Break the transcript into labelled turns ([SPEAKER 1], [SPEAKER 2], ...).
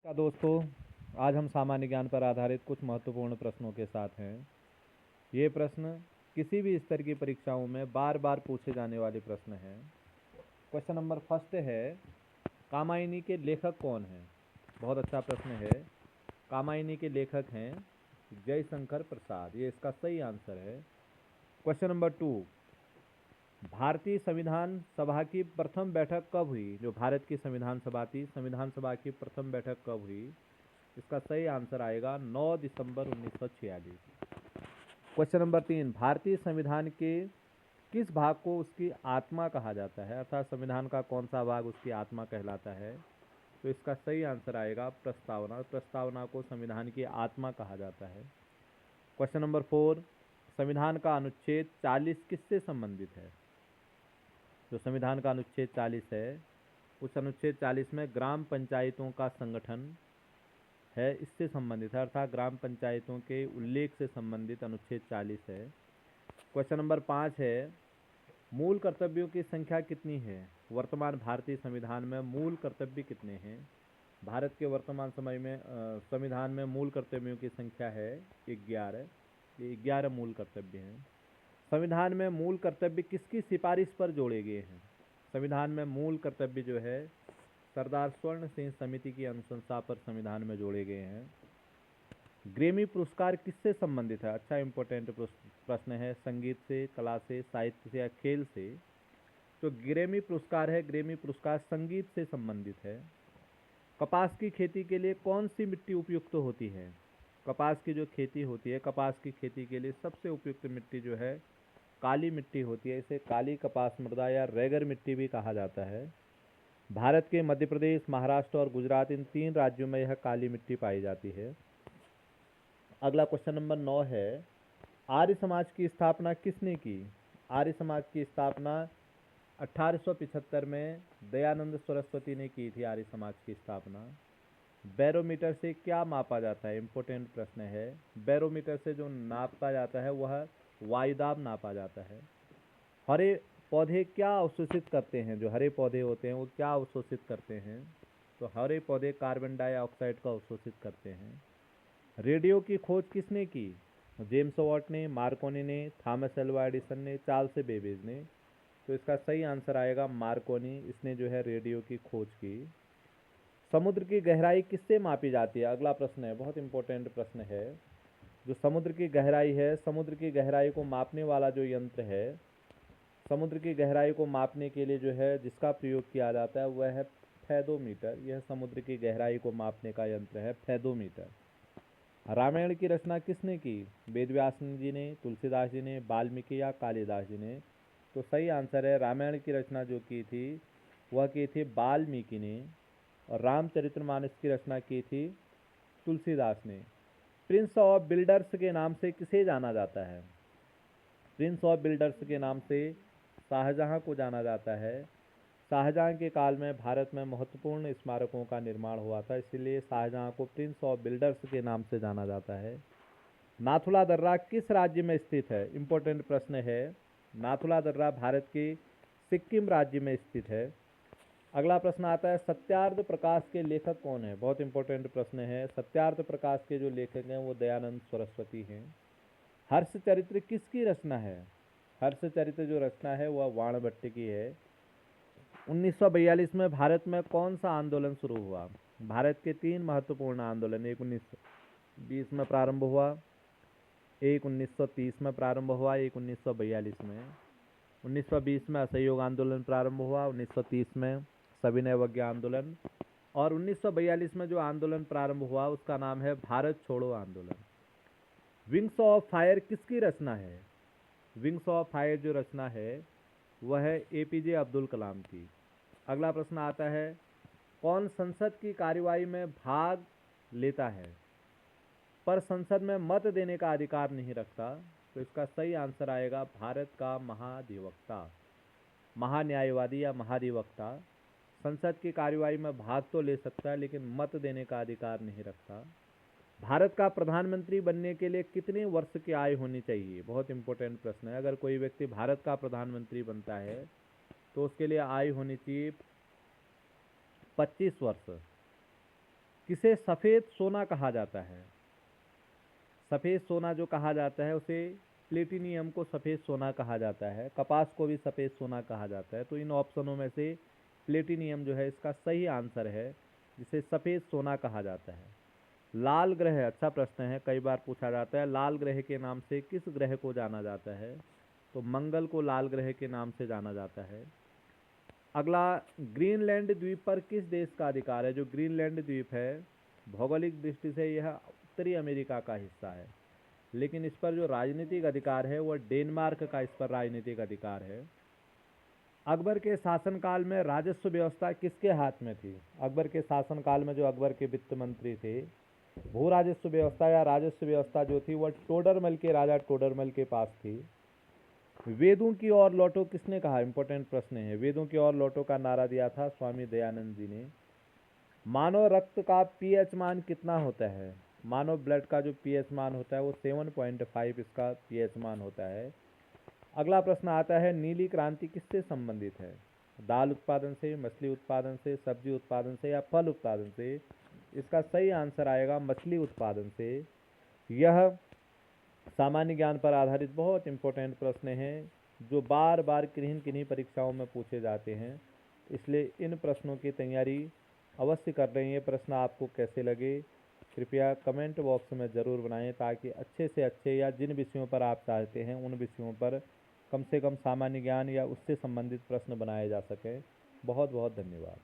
[SPEAKER 1] दोस्तों, आज हम सामान्य ज्ञान पर आधारित कुछ महत्वपूर्ण प्रश्नों के साथ हैं। ये प्रश्न किसी भी स्तर की परीक्षाओं में बार बार पूछे जाने वाले प्रश्न हैं। क्वेश्चन नंबर फर्स्ट है, कामायनी के लेखक कौन हैं? बहुत अच्छा प्रश्न है। कामायनी के लेखक हैं जयशंकर प्रसाद, ये इसका सही आंसर है। क्वेश्चन नंबर 2, भारतीय संविधान सभा की प्रथम बैठक कब हुई? जो भारत की संविधान सभा थी, संविधान सभा की प्रथम बैठक कब हुई? इसका सही आंसर आएगा 9 दिसंबर 1946। क्वेश्चन नंबर 3, भारतीय संविधान के किस भाग को उसकी आत्मा कहा जाता है? अर्थात संविधान का कौन सा भाग उसकी आत्मा कहलाता है? तो इसका सही आंसर आएगा प्रस्तावना। प्रस्तावना को संविधान की आत्मा कहा जाता है। क्वेश्चन नंबर 4, संविधान का अनुच्छेद 40 किससे संबंधित है? जो संविधान का अनुच्छेद 40 है, उस अनुच्छेद 40 में ग्राम पंचायतों का संगठन है, इससे संबंधित है, अर्थात ग्राम पंचायतों के उल्लेख से संबंधित अनुच्छेद 40 है। क्वेश्चन नंबर 5 है, मूल कर्तव्यों की संख्या कितनी है? वर्तमान भारतीय संविधान में मूल कर्तव्य कितने हैं? भारत के वर्तमान समय में संविधान में मूल कर्तव्यों की संख्या है 11। ये 11 मूल कर्तव्य हैं। संविधान में मूल कर्तव्य किसकी सिफारिश पर जोड़े गए हैं? संविधान में मूल कर्तव्य जो है सरदार स्वर्ण सिंह समिति की अनुशंसा पर संविधान में जोड़े गए हैं। ग्रैमी पुरस्कार किससे संबंधित है? अच्छा इंपॉर्टेंट प्रश्न है। संगीत से, कला से, साहित्य से या खेल से? तो ग्रैमी पुरस्कार है, ग्रैमी पुरस्कार संगीत से संबंधित है। कपास की खेती के लिए कौन सी मिट्टी उपयुक्त होती है? कपास की जो खेती होती है, कपास की खेती के लिए सबसे उपयुक्त मिट्टी जो है काली मिट्टी होती है। इसे काली कपास मृदा या रेगर मिट्टी भी कहा जाता है। भारत के मध्य प्रदेश, महाराष्ट्र और गुजरात, इन 3 राज्यों में यह काली मिट्टी पाई जाती है। अगला क्वेश्चन नंबर 9 है, आर्य समाज की स्थापना किसने की? आर्य समाज की स्थापना 1875 में दयानंद सरस्वती ने की थी। आर्य समाज की स्थापना। बैरोमीटर से क्या मापा जाता है? इंपॉर्टेंट प्रश्न है। बैरोमीटर से जो नापा जाता है वह वायुदाब नापा जाता है। हरे पौधे क्या अवशोषित करते हैं? जो हरे पौधे होते हैं वो क्या अवशोषित करते हैं? तो हरे पौधे कार्बन डाइऑक्साइड को अवशोषित करते हैं। रेडियो की खोज किसने की? जेम्स वाट ने, मार्कोनी ने, थॉमस एल्वा एडिसन ने, चार्ल्स बेबेज ने? तो इसका सही आंसर आएगा मार्कोनी। इसने जो है रेडियो की खोज की। समुद्र की गहराई किससे मापी जाती है? अगला प्रश्न है, बहुत इंपॉर्टेंट प्रश्न है। जो समुद्र की गहराई है, समुद्र की गहराई को मापने वाला जो यंत्र है, समुद्र की गहराई को मापने के लिए जो है जिसका प्रयोग किया जाता है वह है फैदोमीटर। यह समुद्र की गहराई को मापने का यंत्र है, फैदोमीटर। रामायण की रचना किसने की? वेदव्यास जी ने, तुलसीदास जी ने, वाल्मीकि या कालिदास जी ने? तो सही आंसर है, रामायण की रचना जो की थी वह की थी वाल्मीकि ने, और रामचरितमानस की रचना की थी तुलसीदास ने। प्रिंस ऑफ बिल्डर्स के नाम से किसे जाना जाता है? प्रिंस ऑफ बिल्डर्स के नाम से शाहजहां को जाना जाता है। शाहजहां के काल में भारत में महत्वपूर्ण स्मारकों का निर्माण हुआ था, इसलिए शाहजहां को प्रिंस ऑफ बिल्डर्स के नाम से जाना जाता है। नाथुला दर्रा किस राज्य में स्थित है? इंपॉर्टेंट प्रश्न है। नाथुला दर्रा भारत के सिक्किम राज्य में स्थित है। अगला प्रश्न आता है, सत्यार्थ प्रकाश के लेखक कौन है? बहुत इंपॉर्टेंट प्रश्न है। सत्यार्थ प्रकाश के जो लेखक हैं वो दयानंद सरस्वती हैं। हर्षचरित्र किसकी रचना है? हर्षचरित्र जो रचना है वह वाणभट्ट की है। 1942 में भारत में कौन सा आंदोलन शुरू हुआ? भारत के 3 महत्वपूर्ण आंदोलन, एक 1920 में प्रारंभ हुआ, एक 1930 में प्रारंभ हुआ, एक 1942 में। 1920 में असहयोग आंदोलन प्रारंभ हुआ, 1930 में सविनय अवज्ञा आंदोलन, और 1942 में जो आंदोलन प्रारंभ हुआ उसका नाम है भारत छोड़ो आंदोलन। विंग्स ऑफ फायर किसकी रचना है? विंग्स ऑफ फायर जो रचना है वह है एपीजे अब्दुल कलाम की। अगला प्रश्न आता है, कौन संसद की कार्यवाही में भाग लेता है पर संसद में मत देने का अधिकार नहीं रखता? तो इसका सही आंसर आएगा भारत का महाधिवक्ता। महान्यायवादी या महाधिवक्ता संसद की कार्यवाही में भाग तो ले सकता है लेकिन मत देने का अधिकार नहीं रखता। भारत का प्रधानमंत्री बनने के लिए कितने वर्ष की आयु होनी चाहिए? बहुत इंपॉर्टेंट प्रश्न है। अगर कोई व्यक्ति भारत का प्रधानमंत्री बनता है तो उसके लिए आयु होनी चाहिए 25 वर्ष। किसे सफ़ेद सोना कहा जाता है? सफ़ेद सोना जो कहा जाता है उसे प्लेटिनियम को सफ़ेद सोना कहा जाता है, कपास को भी सफ़ेद सोना कहा जाता है। तो इन ऑप्शनों में से प्लेटिनियम जो है इसका सही आंसर है, जिसे सफ़ेद सोना कहा जाता है। लाल ग्रह, अच्छा प्रश्न है, कई बार पूछा जाता है। लाल ग्रह के नाम से किस ग्रह को जाना जाता है? तो मंगल को लाल ग्रह के नाम से जाना जाता है। अगला, ग्रीनलैंड द्वीप पर किस देश का अधिकार है? जो ग्रीनलैंड द्वीप है भौगोलिक दृष्टि से यह उत्तरी अमेरिका का हिस्सा है, लेकिन इस पर जो राजनीतिक अधिकार है वह डेनमार्क का इस पर राजनीतिक अधिकार है। अकबर के शासनकाल में राजस्व व्यवस्था किसके हाथ में थी? अकबर के शासनकाल में जो अकबर के वित्त मंत्री थे, भू राजस्व व्यवस्था या राजस्व व्यवस्था जो थी वह टोडरमल के राजा टोडरमल के पास थी। वेदों की ओर लौटो किसने कहा? इंपॉर्टेंट प्रश्न है। वेदों की ओर लौटो का नारा दिया था स्वामी दयानंद जी ने। मानव रक्त का पीएच मान कितना होता है? मानव ब्लड का जो पीएच मान होता है वो 7.5 इसका पीएच मान होता है। अगला प्रश्न आता है, नीली क्रांति किससे संबंधित है? दाल उत्पादन से, मछली उत्पादन से, सब्जी उत्पादन से या फल उत्पादन से? इसका सही आंसर आएगा मछली उत्पादन से। यह सामान्य ज्ञान पर आधारित बहुत इंपॉर्टेंट प्रश्न हैं जो बार बार किन्हीं किन्हीं परीक्षाओं में पूछे जाते हैं, इसलिए इन प्रश्नों की तैयारी अवश्य कर रही हैं। प्रश्न आपको कैसे लगे कृपया कमेंट बॉक्स में ज़रूर बनाएं, ताकि अच्छे से अच्छे या जिन विषयों पर आप चाहते हैं उन विषयों पर कम से कम सामान्य ज्ञान या उससे संबंधित प्रश्न बनाए जा सकें। बहुत बहुत धन्यवाद।